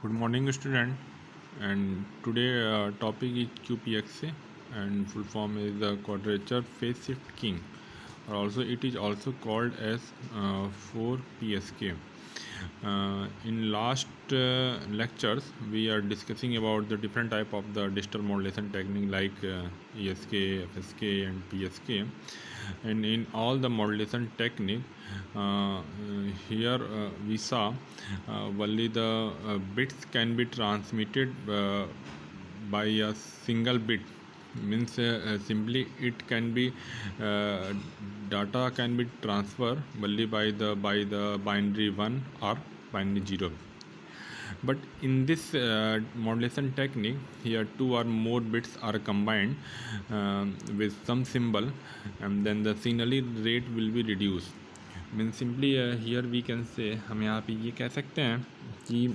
Good morning, student. And today topic is QPXA, and full form is the quadrature phase shift king, or also it is also called as 4PSK. In last lectures, we are discussing about the different type of the digital modulation technique like ESK, FSK, and PSK. And in all the modulation technique, here we saw only the bits can be transmitted by a single bit, means simply it can be uh, data can be transferred only by the binary 1 or binary 0. But in this modulation technique, here two or more bits are combined with some symbol, and then the signaling rate will be reduced. Mean simply here we can say हम यहाँ पे ये कह सकते हैं कि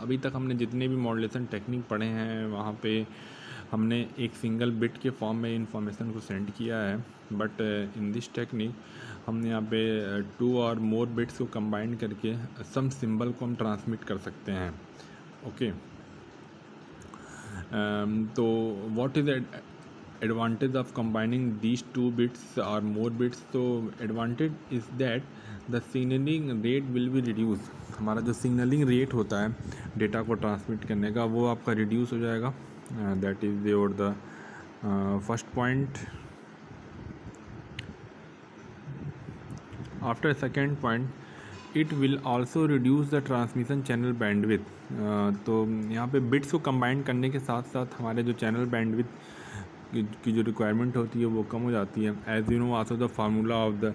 अभी तक हमने जितने भी मॉड्यूलेशन टेक्निक पढ़े हैं वहाँ पे हमने एक सिंगल बिट के फॉर्म में इंफॉर्मेशन को सेंड किया है, बट इन दिस टेक्निक हमने यहाँ पे टू और मोर बिट्स को कंबाइन करके सम सिंबल को हम ट्रांसमिट कर सकते हैं. ओके, तो what is advantage of combining these two bits or more bits. So advantage is that the signaling rate will be reduced. हमारा जो सिग्नलिंग रेट होता है डेटा को ट्रांसमिट करने का वो आपका रिड्यूस हो जाएगा. That is your the first point. After second point, it will also reduce the transmission channel bandwidth. तो यहाँ पे बिट्स को कंबाइन करने के साथ साथ हमारे जो चैनल बैंडविथ की जो रिक्वायरमेंट होती है वो कम हो जाती है. As you know also the formula of the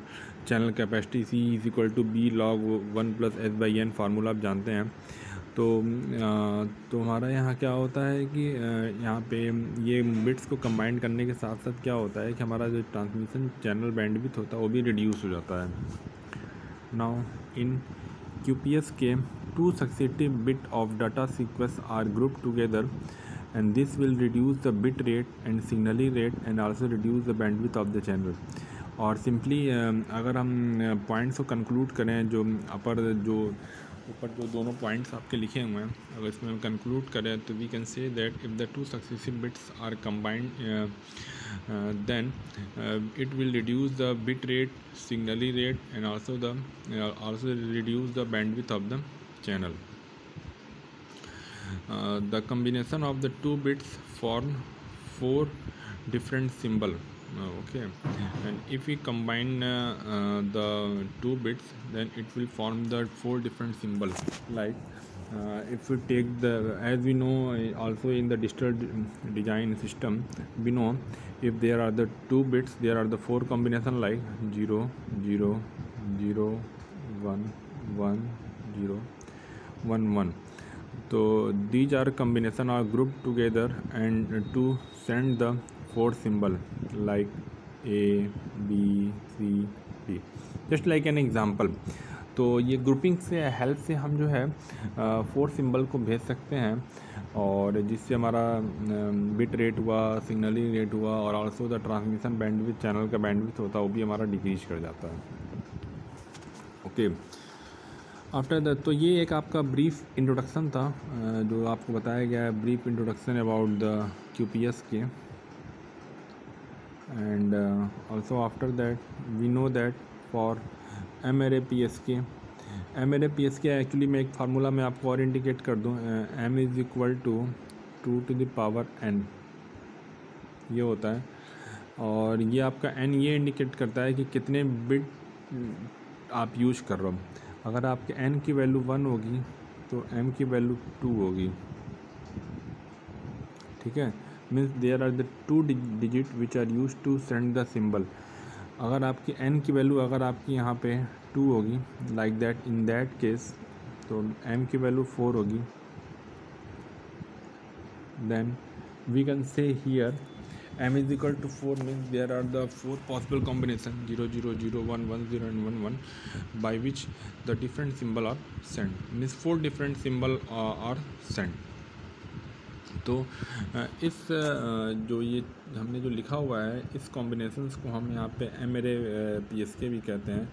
channel capacity C is equal to B log 1 + S/n formula आप जानते हैं. तो हमारा यहाँ क्या होता है कि यहाँ पे ये बिट्स को कंबाइन करने के साथ साथ क्या होता है कि हमारा जो ट्रांसमिशन चैनल बैंडविड्थ होता है वो भी रिड्यूस हो जाता है. Now in QPSK, two successive bit of data sequence are group together and this will reduce the bit rate and signaling rate and also reduce the bandwidth of the channel. और simply अगर हम points को conclude करें, जो ऊपर जो दोनों points आपके लिखे हुए हैं, अगर इसमें हम कंक्लूड करें तो we can say that if the two successive bits are combined then it will reduce the bit rate, signaling rate, and also reduce the bandwidth of the channel. The combination of the two bits form 4 different symbol. Okay, and if we combine the two bits, then it will form the 4 different symbol. Like if we take the, as we know also in the digital design system, we know if there are the two bits, there are the 4 combination like 0 0 0 1 1 0 1 1. So these are combination are grouped together and to send the 4 symbol like A, B, C, D. Just like an example. तो ये grouping से help से हम जो है 4 symbol को भेज सकते हैं, और जिससे हमारा बिट रेट हुआ, सिग्नलिंग रेट हुआ, और also the transmission bandwidth, channel का बैंडविड्थ होता है वो भी हमारा डिक्रीज कर जाता है. ओके, आफ्टर दैट, तो ये एक आपका ब्रीफ इंट्रोडक्शन था जो आपको बताया गया है, brief introduction about the QPSK. And also after that we know that for MRAPSK actually मैं एक फार्मूला में आपको और इंडिकेट कर दूँ. M is equal to 2 to the power n ये होता है, और ये आपका n ये इंडिकेट करता है कि कितने बिट आप यूज कर रहे हो. अगर आपके n की वैल्यू 1 होगी तो m की वैल्यू 2 होगी. ठीक है, means there are the 2 digit which are use to send the symbol. अगर आपकी n की वैल्यू अगर आपकी यहाँ पे 2 होगी, like that, in that case तो m की वैल्यू 4 होगी. Then we can say here m is equal to 4 means there are the 4 possible combination 0 0 0 1 1 0 and 1 1 by which the different symbol are sent. Means 4 different symbol are sent. तो इस जो ये हमने जो लिखा हुआ है, इस कॉम्बिनेशंस को हम यहाँ पे MRAPSK भी कहते हैं.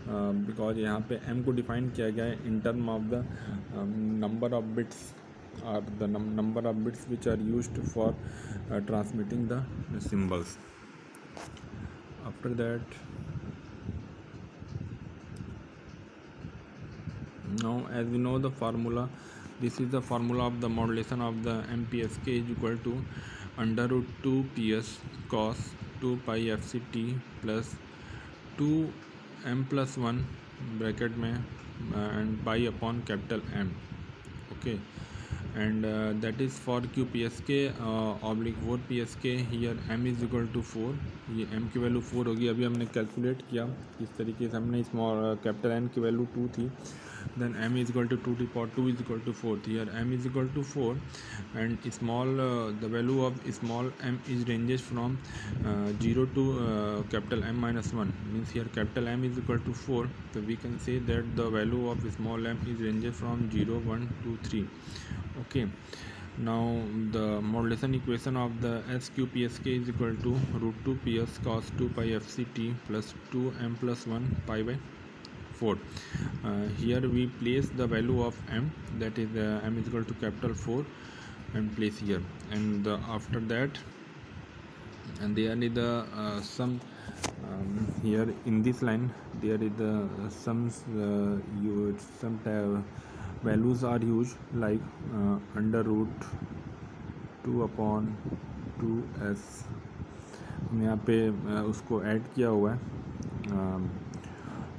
बिकॉज यहाँ पे m को डिफाइन किया गया है in term of the number of bits or the number of bits which are used for transmitting the symbols. After that, now as we know the formula, this is the formula of the modulation of the MPSK is equal to under root 2 ps cos 2 pi fct plus 2 m plus 1 bracket में and pi upon capital M. Okay, and that is for QPSK oblique 4 PSK. here m is equal to 4. ये m की value 4 होगी. अभी हमने calculate किया इस तरीके से, हमने स्मॉल कैपिटल N की वैल्यू 2 थी, then m is equal to 2 to the power 2 is equal to 4. here m is equal to 4 and small the value of small m is ranges from 0 to capital M minus 1, means here capital M is equal to 4, so we can say that the value of small m is ranges from 0 1 2 3. Okay, now the modulation equation of the SQPSK is equal to root 2 ps cos 2 pi fct plus 2 m plus 1 pi by 4. Here we place the value of m, that is m is equal to capital 4, and place here, and after that, and there is the sum here in this line, there is the sums values are used like under root 2 upon 2s. हमने यहाँ पे उसको add किया हुआ है.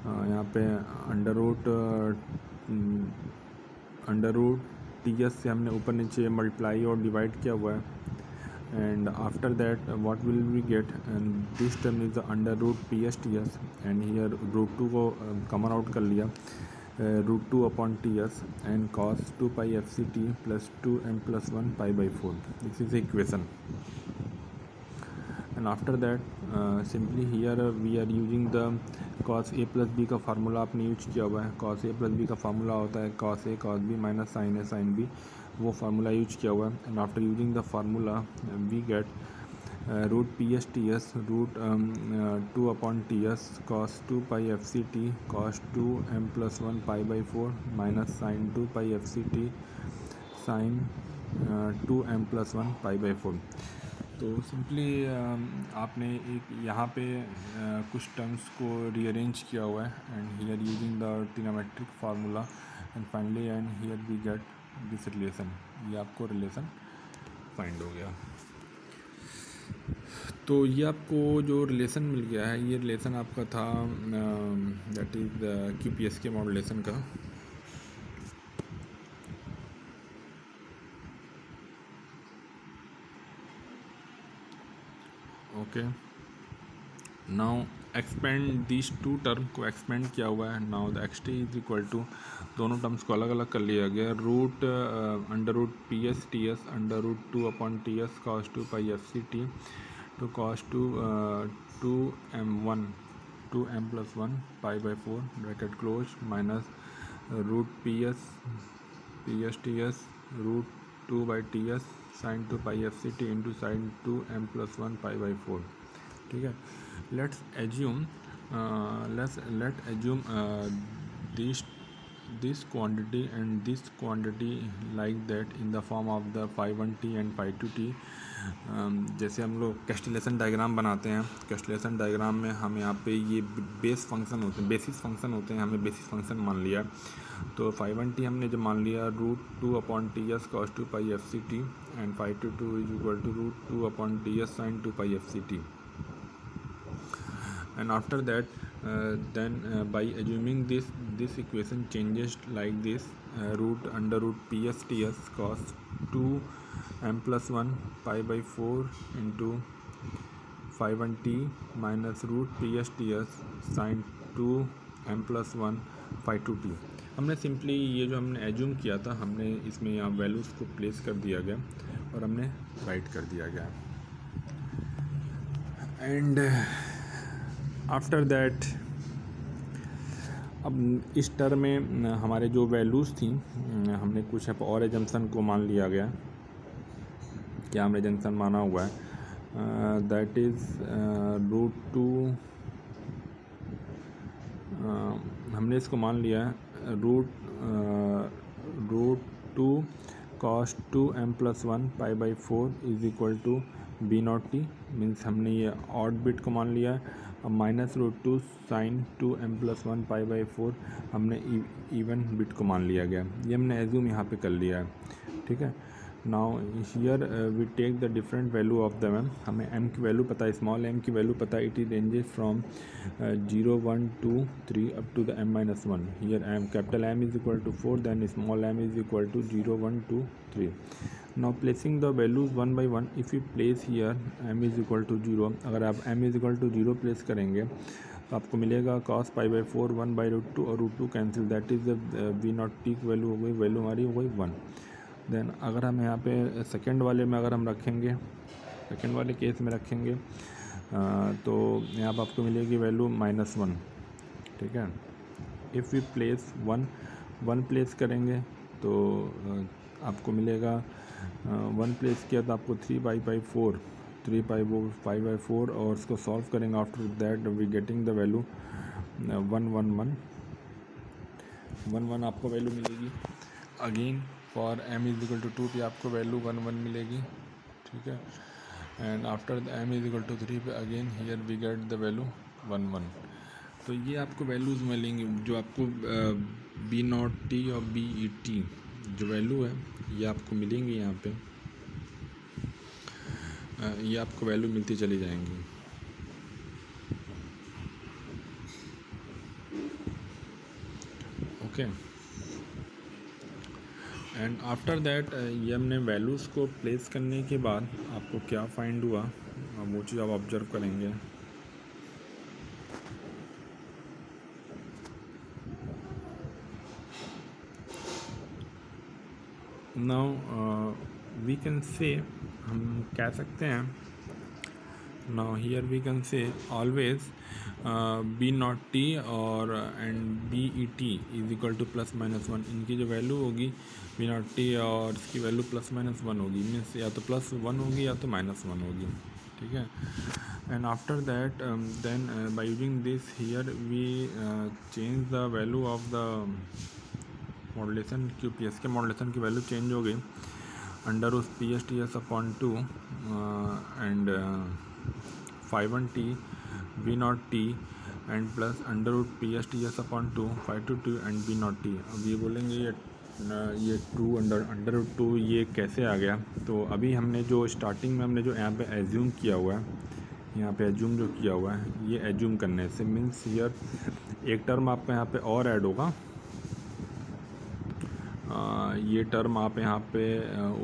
यहाँ पे under root TS से हमने ऊपर नीचे मल्टीप्लाई और डिवाइड किया हुआ है. And after that what will we get, and this term is the under root P S T S, and here root 2 को कॉमन आउट कर लिया, root 2 upon T S and cos 2 pi F C T plus 2 M plus 1 pi by 4. This is equation. and after that simply here we are using the cos a plus b का formula आपने use किया हुआ है. cos a plus b का formula होता है cos a cos b minus sin a sin b, वो formula use किया हुआ है. And after using the formula we get root P S T S root 2 upon T S cos 2 pi F C T cos 2 m plus 1 pi by 4 minus sin 2 pi F C T sin 2 m plus 1 pi by 4. तो simply आपने एक यहाँ पे कुछ terms को rearrange किया हुआ है, and here using the trigonometric formula, and finally and here we get this relation. ये आपको रिलेशन फाइंड हो गया. तो ये आपको जो रिलेशन मिल गया है, ये रिलेशन आपका था दैट इज़ QPSK मॉड्यूलेशन का. Okay, now expand this two term को एक्सपेंड किया हुआ है. Now the X T is equal to, दोनों टर्म्स को अलग अलग कर लिया गया. Root under root P S T S under root 2 upon T S cos 2 pi F C T to cos 2 2 m plus 1 pi by 4 bracket close minus root P S T S root 2 by T S sine 2 pi F C T into sine 2 m plus 1 pi by 4. ठीक है, let's assume this quantity and this quantity like that in the form of the phi 1t and phi 2t. जैसे हम लोग कैस्टिलेशन diagram बनाते हैं, कैस्टिलेशन diagram में हम यहाँ पे ये बेसिस फंक्शन होते हैं, हमने बेसिस फंक्शन मान लिया. तो phi 1t हमने जब मान लिया root 2 upon T S cos 2 pi F C T and phi 2 is equal to root 2 upon T S sine 2 pi F C T. And after that then by assuming this equation changes like this, root under root psts cos 2 m plus 1 pi by 4 into phi 1t minus root psts sin 2 m plus 1 phi 2t. हमने simply ये जो हमने assume किया था, हमने इसमें यहाँ values को प्लेस कर दिया गया और हमने राइट कर दिया गया. एंड आफ्टर दैट अब इस टर्म में हमारे जो वैल्यूज़ थी, हमने कुछ और एजम्पशन को मान लिया गया. क्या हमने एजम्पशन माना हुआ है, दैट इज़ रूट 2 हमने इसको मान लिया है root two cos 2m+1 π/4 is equal to B naught T. Means हमने ये ऑड बिट को मान लिया है। अब -√2 sin 2m+1 π/4 हमने इवन बिट को मान लिया गया। ये हमने एज्यूम यहाँ पे कर लिया है, ठीक है। Now here we take the different value of the m। हमें m की वैल्यू पता है, स्मॉल m की वैल्यू पता है। It is ranges from 0 1 2 3 up to the m-1। Here capital M is equal to 4, then small m is equal to 0 1 2 3। Now placing the values one by one, if you place here m is equal to 0, अगर आप m is equal to 0 place करेंगे तो आपको मिलेगा cos π/4 1/√2 और √2 cancel, that is the B naught T की value हो गई, वैल्यू हमारी हो गई 1। देन अगर हम यहाँ पे सेकेंड वाले में अगर हम रखेंगे, सेकेंड वाले केस में रखेंगे तो यहाँ पर आपको मिलेगी वैल्यू -1, ठीक है। इफ़ यू प्लेस 1 प्लेस करेंगे तो आपको मिलेगा 1 प्लेस किया तो आपको 3π/4 और उसको सॉल्व करेंगे। After that we getting the value 1 आपको वैल्यू मिलेगी। Again for m is equal to 2 पे आपको वैल्यू 1 मिलेगी, ठीक है। And after the m is equal to 3 पे again here we get the value 1। तो ये आपको वैल्यूज़ मिलेंगी जो आपको बी नॉट टी और बी ई टी जो वैल्यू है ये आपको मिलेंगी यहाँ पे, ये आपको वैल्यू मिलती चली जाएंगी। ओके, एंड आफ्टर दैट ये हमने वैल्यूज़ को प्लेस करने के बाद आपको क्या फाइंड हुआ वो चीज़ आप ऑब्जर्व करेंगे। नाउ वी कैन से, हम कह सकते हैं, now here we can say always B naught T और and B E T is equal to +-1। इनकी जो वैल्यू होगी बी नॉट टी और इसकी वैल्यू +-1 होगी, मीन्स या तो +1 होगी या तो -1 होगी, ठीक है। And after that then by using this here we change the value of the modulation, QPS के मॉड्यूलेशन की वैल्यू चेंज हो गई। √PSTS/2 and 5/1T B naught T and plus √PSTS/2 5/2 and B naught T. अब ये बोलेंगे ये 2 √2 ये कैसे आ गया। तो अभी हमने जो स्टार्टिंग में हमने जो यहाँ पे एज्यूम किया हुआ है, यहाँ पे एज्यूम जो किया हुआ है, ये एज्यूम करने से मीन्स हियर एक टर्म आपका यहाँ पे और ऐड होगा। ये टर्म आप यहाँ पे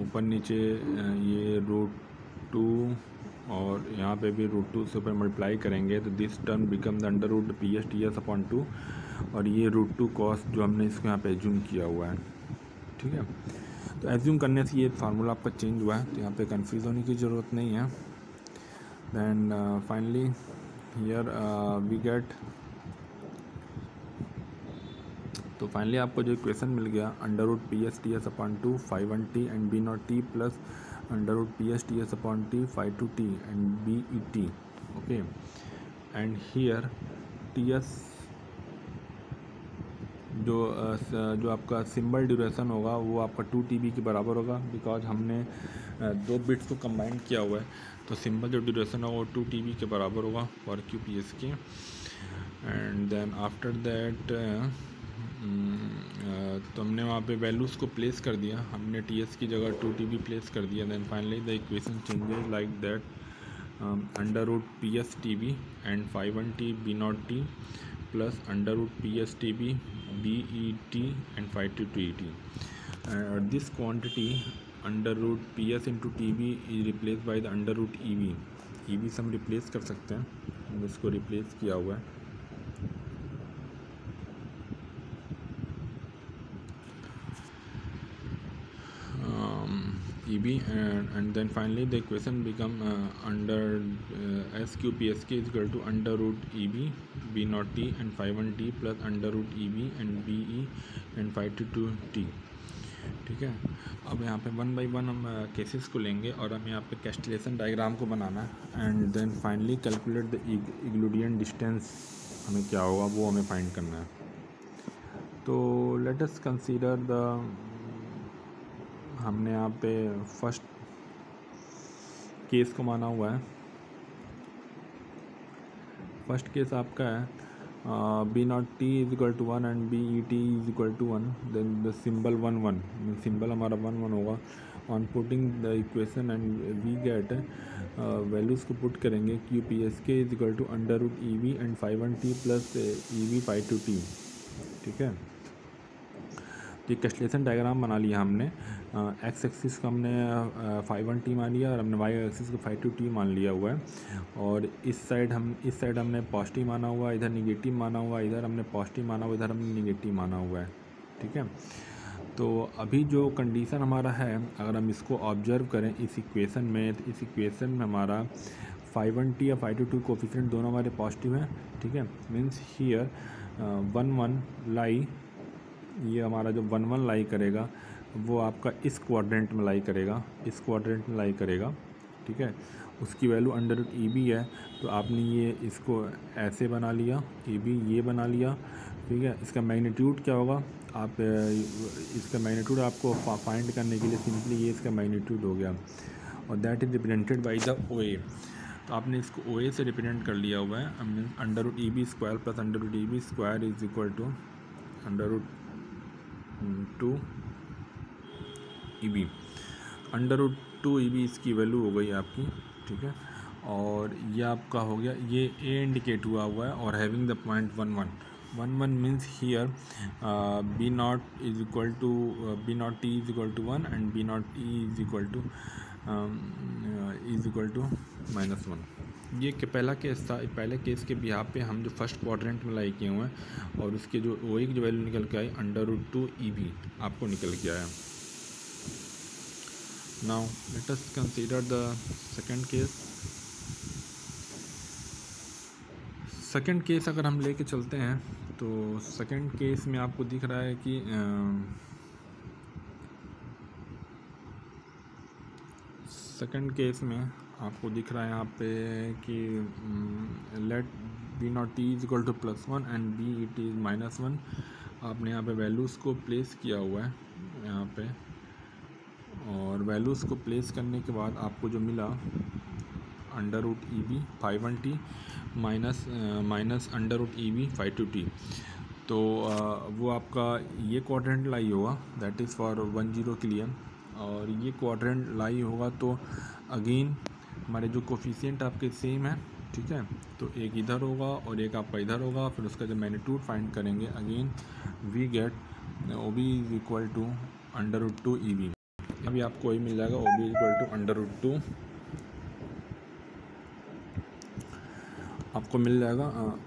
ऊपर नीचे ये √2 और यहाँ पे भी √2 से ऊपर मल्टीप्लाई करेंगे तो this term become the √PSTS/2 और ये √2 कॉस जो हमने इसको यहाँ पे एज्यूम किया हुआ है, ठीक है। तो एज्यूम करने से ये फार्मूला आपका चेंज हुआ है, तो यहाँ पे कंफ्यूज होने की ज़रूरत नहीं है। Then finally here we get, तो फाइनली आपको जो इक्वेशन मिल गया √PSTS/2 5/1T and B naught T plus √PSTS/T 5/2T and B E T, okay. And here TS जो आपका सिंबल ड्यूरेशन होगा वो आपका 2 TB के बराबर होगा, बिकॉज हमने 2 बिट्स को कंबाइन किया हुआ है। तो सिंबल जो ड्यूरेशन होगा वो 2 TB के बराबर होगा फॉर QPS के। एंड देन आफ्टर दैट तो हमने वहाँ पे वैल्यूज़ को प्लेस कर दिया, हमने TS की जगह 2 TB प्लेस कर दिया। Then finally the equation changes like that √PSTB and 5/1T B naught T plus √PSTB BET and 5/2ET. This quantity √PS into TB is replaced by the √EB. EB से हम replace कर सकते हैं, हम इसको replace किया हुआ है। EB and then finally the equation become under SQPSK is equal to √EB B naught T and 5/1T plus √EB and BE and 5/2T, ठीक है। अब यहाँ पे 1 by 1 हम केसेस को लेंगे और हम यहाँ पे कैस्टिलेशन डायग्राम को बनाना है। And then finally calculate the Euclidean distance हमें क्या होगा वो हमें फाइंड करना है। तो लेट अस कंसीडर हमने यहाँ पे फर्स्ट केस को माना हुआ है। फर्स्ट केस आपका है B naught T is equal to 1 and B E T is equal to 1, then the symbol 1 1, symbol हमारा 1 1 होगा। On putting the equation and we get values को पुट करेंगे Q P S K is equal to under root E V and 5 1 T plus E V 5 2 T. ठीक है, तो एक कैस्टेलेशन diagram बना लिया हमने। एक्स एक्सिस का हमने 5 1 टी मान लिया और हमने वाई एक्सिस को 5 2 टी मान लिया हुआ है। और इस साइड हमने पॉजिटिव माना हुआ, इधर निगेटिव माना हुआ, इधर हमने पॉजिटिव माना हुआ, इधर हमने निगेटिव माना हुआ है। ठीक है, तो अभी जो कंडीशन हमारा है, अगर हम इसको ऑब्जर्व करें इस इक्वेशन में, तो इस इक्वेशन में हमारा 5 1 टी या 5 2 टी कोफिशिएंट दोनों हमारे पॉजिटिव हैं। ठीक है, मीन्स हियर 1 1 लाई, ये हमारा जो 1 1 लाई करेगा वो आपका इस क्वाड्रेंट में लाई करेगा, इस क्वाड्रेंट में लाई करेगा। ठीक है, उसकी value under root E B है, तो आपने ये इसको ऐसे बना लिया, ई बी ये बना लिया। ठीक है, इसका मैग्नीट्यूड क्या होगा, आप इसका मैग्नीट्यूड आपको फाइंड करने के लिए सिंपली ये इसका मैग्नीट्यूड हो गया, और that is represented by the O A. तो आपने इसको ओ ए से रिप्रेजेंट कर लिया हुआ है। Under root E B square plus under root E B square is equal to under root 2 E B. Under root 2 E B इसकी वैल्यू हो गई आपकी। ठीक है, और ये आपका हो गया, ये ए इंडिकेट हुआ है और having the point 1 1 1 1 means here B naught is equal to B naught T is equal to 1 and B naught E is equal to -1। ये पहला केस था। पहले केस के बिहार पे हम जो फर्स्ट क्वाड्रेंट में लाई किए हुए हैं और उसके जो ओ की जो वैल्यू निकल के आई अंडर रूट 2 ई बी आपको निकल के आया। Now let us consider the second case. Second case अगर हम लेके चलते हैं तो सेकंड केस में आपको दिख रहा है कि सेकंड केस में आपको दिख रहा है यहाँ पे कि let B naught T is equal to +1 and B E T is -1। आपने यहाँ पे वैल्यूज़ को प्लेस किया हुआ है यहाँ पे, और वैल्यूज़ को प्लेस करने के बाद आपको जो मिला under root E B 5 1 T minus under root E B 5 2 T. तो वो आपका ये क्वाड्रेंट लाई होगा, दैट इज़ फॉर 1 0 के लिए। और ये क्वाड्रेंट लाई होगा तो अगेन हमारे जो कोफिशिएंट आपके सेम है। ठीक है, तो एक इधर होगा और एक आपका इधर होगा, फिर उसका जो मैग्नीट्यूड फाइंड करेंगे again we get O B is equal to under root 2 E B. अभी आपको वही मिल जाएगा, O B is equal to under root 2 आपको मिल जाएगा,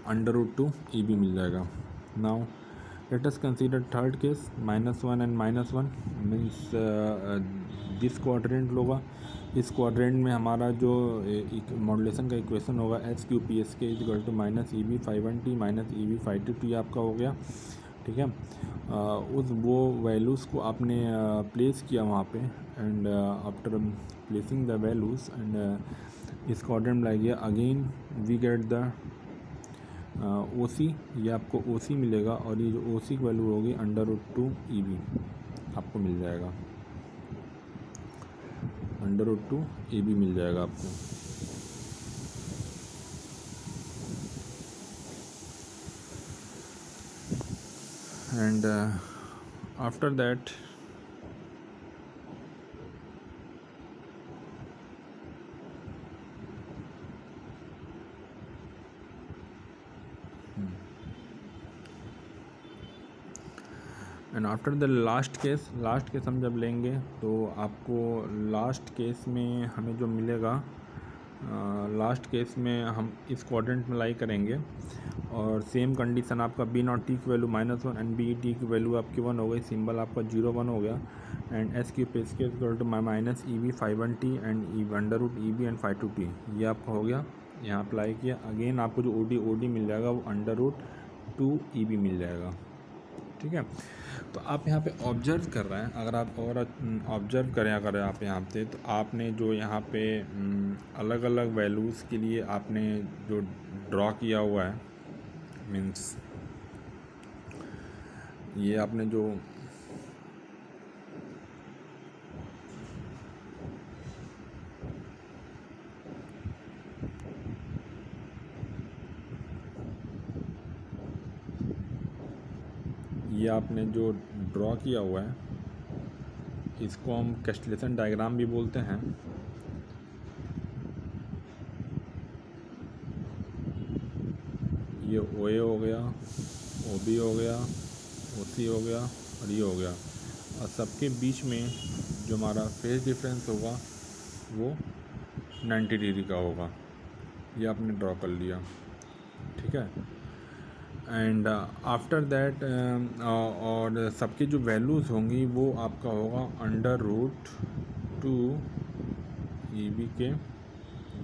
अंडर रूट 2 ई बी मिल जाएगा। Now let us consider third case -1 and -1 means this quadrant होगा। इस क्वाड्रेंट में हमारा जो मॉड्यूलेशन का इक्वेशन होगा H Q P S K is equal to minus E B 5 1 T minus E B 5 2 T आपका हो गया। ठीक है, उस वो वैल्यूज़ को आपने प्लेस किया वहाँ पे, and after placing the values and इस क्वाड्रेंट में गया अगेन वी गेट द ओ सी। ये आपको ओ सी मिलेगा, और ये जो ओ सी की वैल्यू होगी अंडर रूट 2 ई बी आपको मिल जाएगा, अंडर रूट 2 ई बी मिल जाएगा आपको। And after that and after the last case हम जब लेंगे तो आपको लास्ट केस में हमें जो मिलेगा, लास्ट केस में हम इस क्वाड्रेंट में लाई करेंगे और सेम कंडीशन आपका बी नॉट टी की वैल्यू -1 एंड बी टी की वैल्यू आपकी 1 हो गई, सिंबल आपका 0 1 हो गया, एंड एस क्यू पे इसके equal to minus E B 5 1 T and under root E B and 5 2 T. ये आपका हो गया, यहाँ अप्लाई किया। अगेन आपको जो ओ डी मिल जाएगा वो अंडर रूट 2 ई बी मिल जाएगा। ठीक है, तो आप यहाँ पे ऑब्जर्व कर रहे हैं, अगर आप और ऑब्जर्व करें अगर आप यहाँ पे, तो आपने जो यहाँ पे अलग अलग वैल्यूज़ के लिए आपने जो ड्रॉ किया हुआ है, मीन्स ये आपने जो ड्रॉ किया हुआ है इसको हम कैस्टेलेशन डायग्राम भी बोलते हैं। ये OA हो गया, OB हो गया, OC हो गया और ये हो गया, और सबके बीच में जो हमारा फेस डिफरेंस होगा वो 90 डिग्री का होगा। ये आपने ड्रॉ कर लिया, ठीक है। एंड आफ्टर दैट और सबकी जो वैल्यूज़ होंगी वो आपका होगा √2 EB के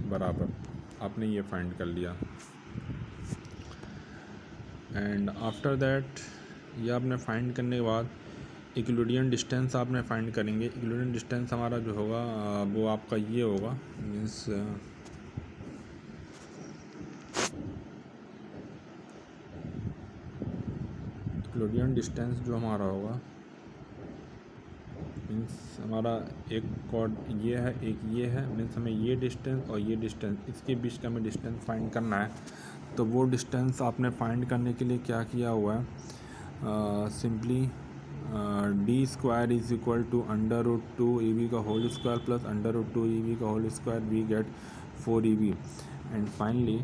बराबर। आपने ये फाइंड कर लिया। एंड आफ्टर दैट ये आपने फाइंड करने के बाद इक्विलिब्रियम डिस्टेंस आपने फाइंड करेंगे। इक्विलिब्रियम डिस्टेंस हमारा जो होगा वो आपका ये होगा, मीन्स इक्विलिब्रियम डिस्टेंस जो हमारा होगा मीन्स हमारा एक कॉर्ड ये है, एक ये है, मीन्स हमें ये डिस्टेंस और ये डिस्टेंस इसके बीच का हमें डिस्टेंस फाइंड करना है। तो वो डिस्टेंस आपने फाइंड करने के लिए क्या किया हुआ है, simply d² is equal to √2 EB का होल स्क्वायर प्लस √2 EB का whole square, we get 4 EB। And finally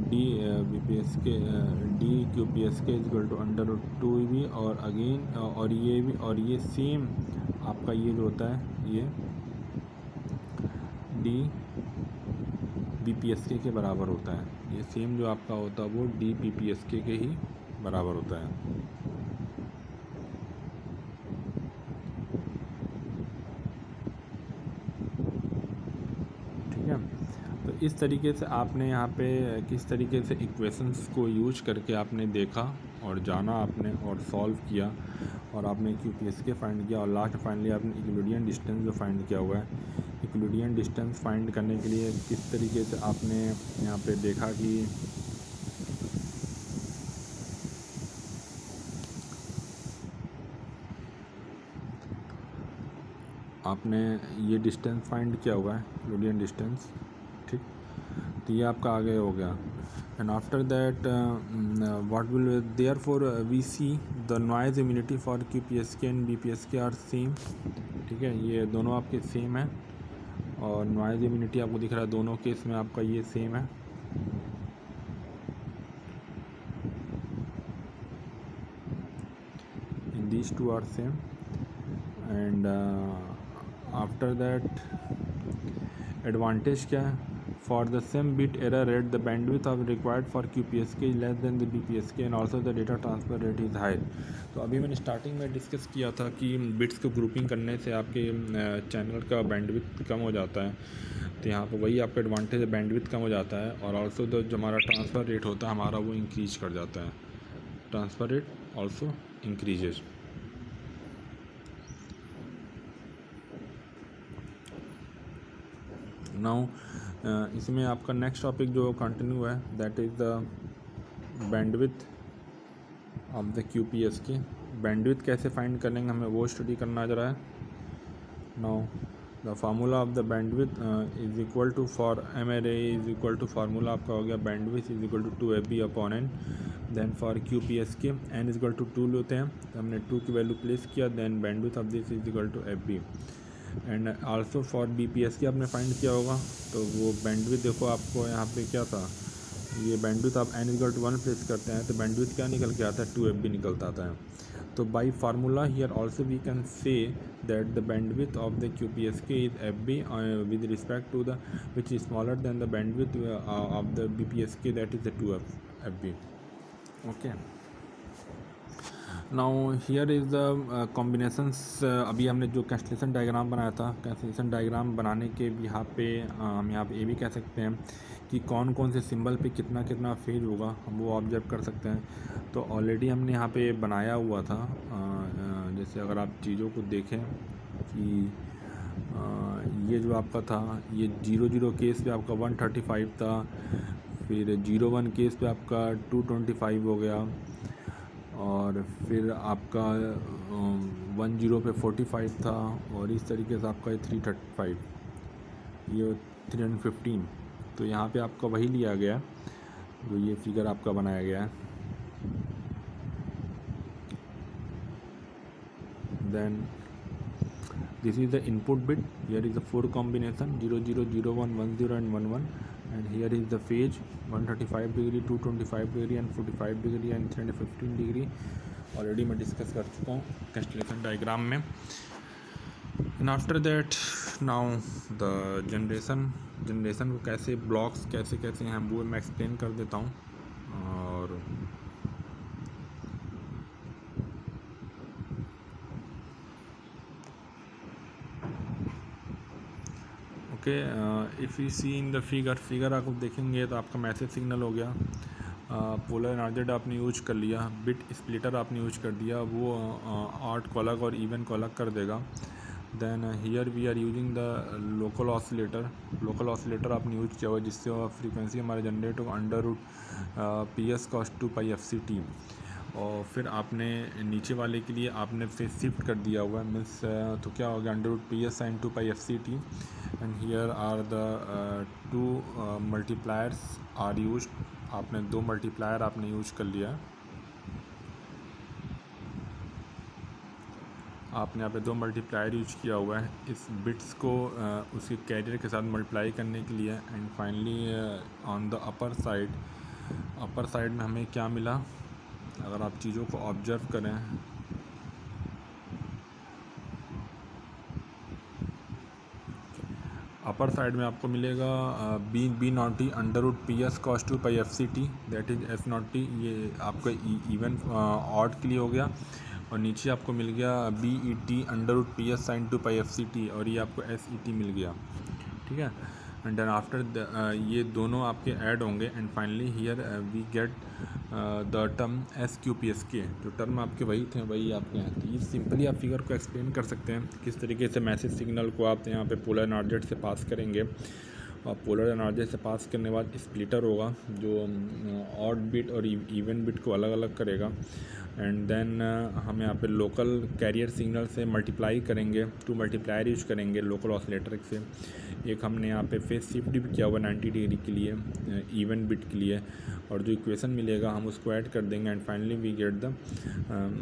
d QPSK is equal to √2 EB और अगेन और ये भी, और ये सेम आपका ये जो होता है ये d BPSK के बराबर होता है। ये सेम जो आपका होता है वो d BPSK के ही बराबर होता है। ठीक है, तो इस तरीके से आपने यहाँ पे किस तरीके से इक्वेशंस को यूज करके आपने देखा और जाना आपने और सॉल्व किया और आपने QPSK फाइंड किया और लास्ट फाइनली आपने इक्विलिब्रियम डिस्टेंस जो फाइंड किया हुआ है। इक्विलिब्रियम डिस्टेंस फाइंड करने के लिए किस तरीके से आपने यहाँ पे देखा कि आपने ये डिस्टेंस फाइंड किया हुआ है, इक्विलिब्रियम डिस्टेंस, ठीक। तो ये आपका आगे हो गया। And after that what will therefore we see the noise immunity for QPSK and BPSK are same. ठीक है, ये दोनों आपके सेम है और नॉइज़ इम्यूनिटी आपको दिख रहा है दोनों केस में आपका ये सेम है। In these two are same. And after that advantage क्या है, for the same bit error rate the bandwidth of required for QPSK is less than the BPSK and also the data transfer rate is high. तो अभी मैंने starting में discuss किया था कि bits को ग्रुपिंग करने से आपके चैनल का बैंडविड्थ कम हो जाता है। तो यहाँ पर वही आपका एडवांटेज है, बैंडविड्थ कम हो जाता है और ऑल्सो जो हमारा ट्रांसफ़र रेट होता है हमारा वो इंक्रीज कर जाता है। Transfer rate also increases. Now इसमें आपका नेक्स्ट टॉपिक जो कंटिन्यू है that is the bandwidth of the QPSK। Bandwidth कैसे फाइंड करेंगे हमें वो स्टडी करना जरा है। Now the formula of the bandwidth is equal to for MRA is equal to formula आपका हो गया bandwidth is equal to 2FB/N। Then for QPSK n is equal to 2 लेते हैं, तो हमने 2 की वैल्यू प्लेस किया, then bandwidth of this is equal to FB। And also for BPSK आपने फाइंड किया होगा, तो वो बैंडविड्थ देखो आपको यहाँ पे क्या था, ये बैंडविड्थ आप n इक्वल टू 1 प्लेस करते हैं तो बैंडविड्थ क्या निकल के आता है, 2FB निकलता आता है। तो by formula here also we can say that the bandwidth of the QPSK is FB with respect to the which is smaller than the bandwidth of the BPSK that is the 2FB। Okay, now here is the combinations. अभी हमने जो कैस्टेलेशन diagram बनाया था, कैस्टेलेशन diagram बनाने के यहाँ पे हम यहाँ पे ये भी कह सकते हैं कि कौन कौन से सिंबल पे कितना कितना फेज होगा हम वो ऑब्जर्व कर सकते हैं। तो ऑलरेडी हमने यहाँ पे बनाया हुआ था, जैसे अगर आप चीज़ों को देखें कि ये जो आपका था ये 0 0 केस पे आपका 135 था, फिर 01 केस पे आपका 225 हो गया, और फिर आपका 10 पे 45 था, और इस तरीके से आपका 335, ये 315। तो यहाँ पे आपका वही लिया गया जो ये फिगर आपका बनाया गया है। Then this is the input bit. Here is the 4 combination 0 0 0 1 1 0 and 1 1, and here is the phase 135 degree, 225 degree and 45 degree and 315 degree. Already मैं डिस्कस कर चुका हूँ कंस्टेलेशन डायग्राम में। And after that now the generation को कैसे blocks कैसे कैसे हैं वो मैं एक्सप्लेन कर देता हूँ। और okay, if you see in the figure आप देखेंगे तो आपका मैसेज सिग्नल हो गया, पोलर एनर्जेड आपने यूज कर लिया, बिट स्प्लिटर आपने यूज कर दिया, वो ऑड कॉलक और इवन कॉलक कर देगा। Then here we are using the local oscillator आपने यूज किया हुआ, जिससे फ्रीक्वेंसी हमारे जनरेट हो under root PS cos 2π FCT। और फिर आपने नीचे वाले के लिए आपने फिर शिफ्ट कर दिया हुआ है, मीन्स तो क्या हो गया √PS sin 2π FCT। And here are the 2 multipliers are use, आपने 2 मल्टीप्लायर आपने यूज कर लिया है। आपने यहाँ पे 2 मल्टीप्लायर यूज किया हुआ है इस बिट्स को उसके कैरियर के साथ मल्टीप्लाई करने के लिए। And finally on the upper side में हमें क्या मिला, अगर आप चीज़ों को ऑब्जर्व करें अपर साइड में आपको मिलेगा B0T √PS cos 2π FCT, that is S0T, ये आपका इवन ऑड के लिए हो गया। और नीचे आपको मिल गया BET √PS sin 2π FCT, और ये आपको SET मिल गया, ठीक है। एंड देन आफ्टर ये दोनों आपके ऐड होंगे, and finally here we get the term SQPSK। जो टर्म आपके वही थे वही आपके हैं। तो ये सिंपली आप फिगर को एक्सप्लेन कर सकते हैं किस तरीके से मैसेज सिग्नल को आप यहाँ पे पोलर एनर्जेट से पास करेंगे, और पोलर एनर्जेट से पास करने के बाद स्प्लिटर होगा जो ऑड बिट और इवन बिट को अलग अलग करेगा। एंड देन हम यहाँ पे लोकल कैरियर सिग्नल से मल्टीप्लाई करेंगे, 2 मल्टीप्लायर यूज करेंगे लोकल ऑसिलेटर से। एक हमने यहाँ पे फेस शिफ्ट भी किया हुआ 90 डिग्री के लिए इवन बिट के लिए, और जो इक्वेशन मिलेगा हम उसको ऐड कर देंगे। And finally we get the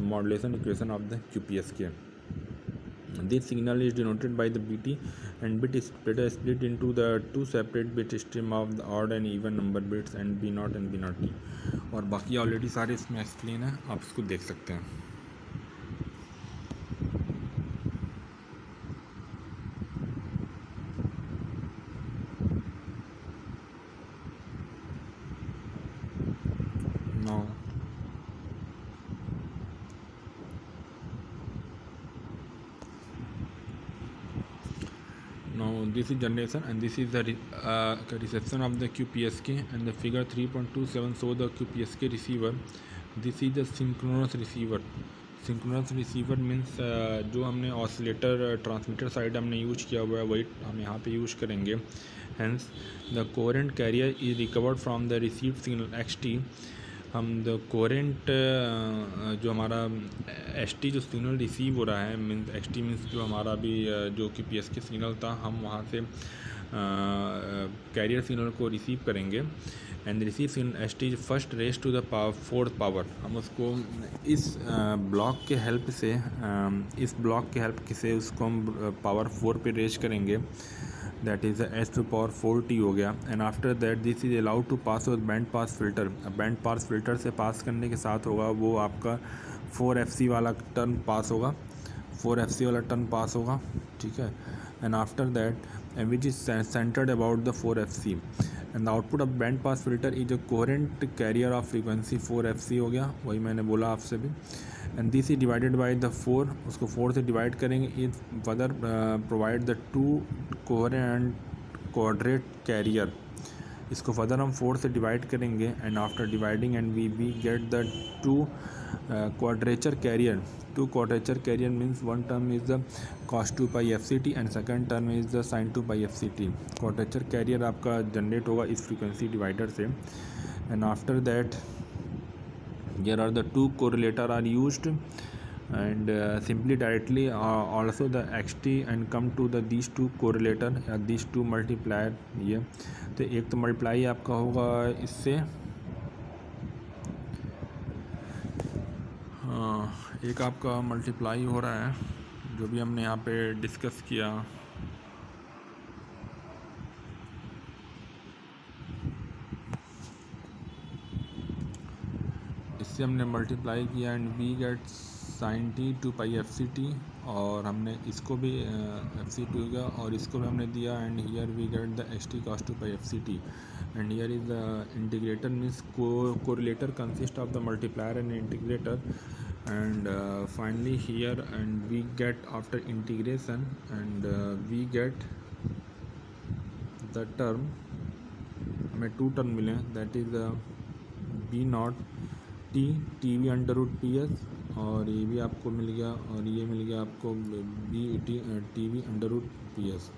modulation equation of the QPSK। This signal is denoted by the BT, and bit splitter split into the 2 separate bit stream of the odd and even number bits and B0 and B0T। और बाकी already सारे इसमें explain है, आप इसको देख सकते हैं। Now this is generation, and this is the reception of the QPSK, and the figure 3.27 show the QPSK receiver. This is the synchronous receiver। Synchronous receiver means जो हमने ऑसिलेटर ट्रांसमीटर साइड हमने use किया हुआ है वही हम यहाँ पे यूज करेंगे। Hence the coherent carrier is recovered from the received signal XT। हम द कोरेंट जो हमारा ST जो सिग्नल रिसीव हो रहा है मीन्स XT मीन्स जो हमारा भी जो कि PSK सिग्नल था, हम वहाँ से कैरियर सिग्नल को रिसीव करेंगे। And receive signal ST is first raise to the fourth power. हम उसको इस ब्लॉक के हेल्प से उसको हम पावर 4 पे रेस करेंगे, दैट इज़ S⁴ हो गया। And after that this is allowed to pass with band pass filter. Band pass filter से पास करने के साथ होगा वो आपका 4FC वाला टर्न पास होगा, 4FC वाला टर्न पास होगा, ठीक है। And after that which is centred about the 4FC, and the output of band pass filter is a coherent carrier of frequency 4FC हो गया, वही मैंने बोला आपसे भी। And this is divided by the 4, उसको 4 से डिवाइड करेंगे, is further provide the 2 coherent quadrature carrier इसको फर्दर हम 4 से डिवाइड करेंगे and after dividing and we get the two quadrature carrier. Two quadrature carrier means one term is the cos 2 pi fct and second term is the sin 2 pi fct. quadrature carrier आपका generate होगा इस frequency divider से and after that here are the two correlator are used and simply directly also the xt and come to the these two correlator या these two multiplier. ये तो एक तो multiply आपका होगा इससे, एक आपका मल्टीप्लाई हो रहा है जो भी हमने यहाँ पे डिस्कस किया, इससे हमने मल्टीप्लाई किया and we get sin t 2 pi fct और हमने इसको भी fct हो गया और इसको भी हमने दिया and here we get the xt cos 2 pi fct and here is the integrator means correlator consist of the multiplier and integrator and finally here and we get after integration and we get the term, हमें two term मिले that is b not t tv under root P S और ये भी आपको मिल गया और ये मिल गया आपको b T V under root P S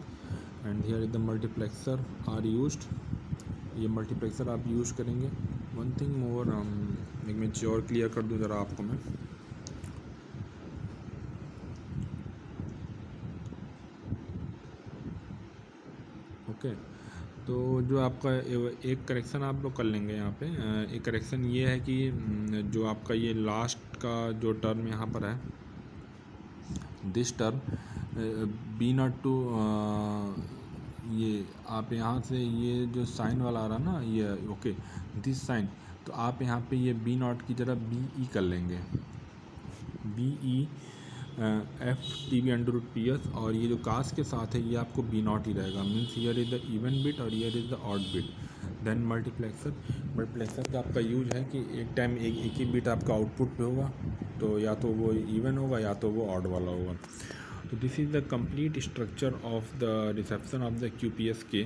and here is the multiplexer are used. ये मल्टीप्लेक्सर आप यूज़ करेंगे. वन थिंग मोर एक मैं चीज़ और क्लियर कर दूँ ज़रा आपको मैं. ओके तो जो आपका एक करेक्शन आप लोग कर लेंगे यहाँ पे. एक करेक्शन ये है कि जो आपका ये लास्ट का जो टर्म यहाँ पर है this term B not two ये आप यहाँ से ये जो साइन वाला आ रहा ना ये ओके दिस साइन, तो आप यहाँ पे ये बी नॉट की जगह बी ई कर लेंगे. B E F T V under root P S और ये जो कास के साथ है ये आपको बी नॉट ही रहेगा. Means here is the even bit और here is the odd bit. Then multiplexer का आपका यूज है कि एक टाइम एक ही बिट आपका आउटपुट पे होगा, तो या तो वो इवन होगा या तो वो ऑड वाला होगा. So this is the complete structure of the reception of the QPSK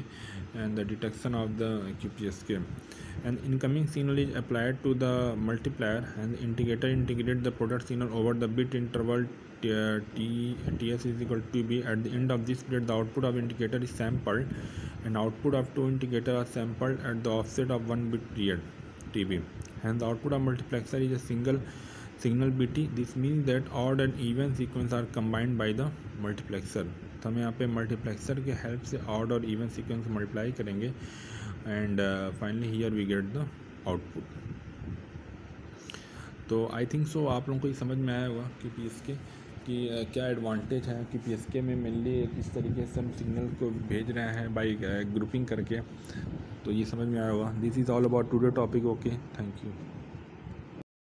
and the detection of the QPSK. And incoming signal is applied to the multiplier and the integrator integrate the product signal over the bit interval TS is equal to B. At the end of this bit, the output of indicator is sampled and output of two indicators are sampled at the offset of 1 bit period TB. And the output of multiplexer is a single signal BT. This means that odd and even sequence are combined by the multiplexer. तो हम यहाँ पे multiplexer के help से odd और even sequence multiply करेंगे and finally here we get the output. तो I think so आप लोगों को ये समझ में आया होगा कि पीएसके कि क्या एडवांटेज है कि पीएसके में मेनली किस तरीके से हम सिग्नल को भेज रहे हैं बाई ग्रुपिंग करके. तो ये समझ में आया होगा. This is all about today topic. Okay thank you.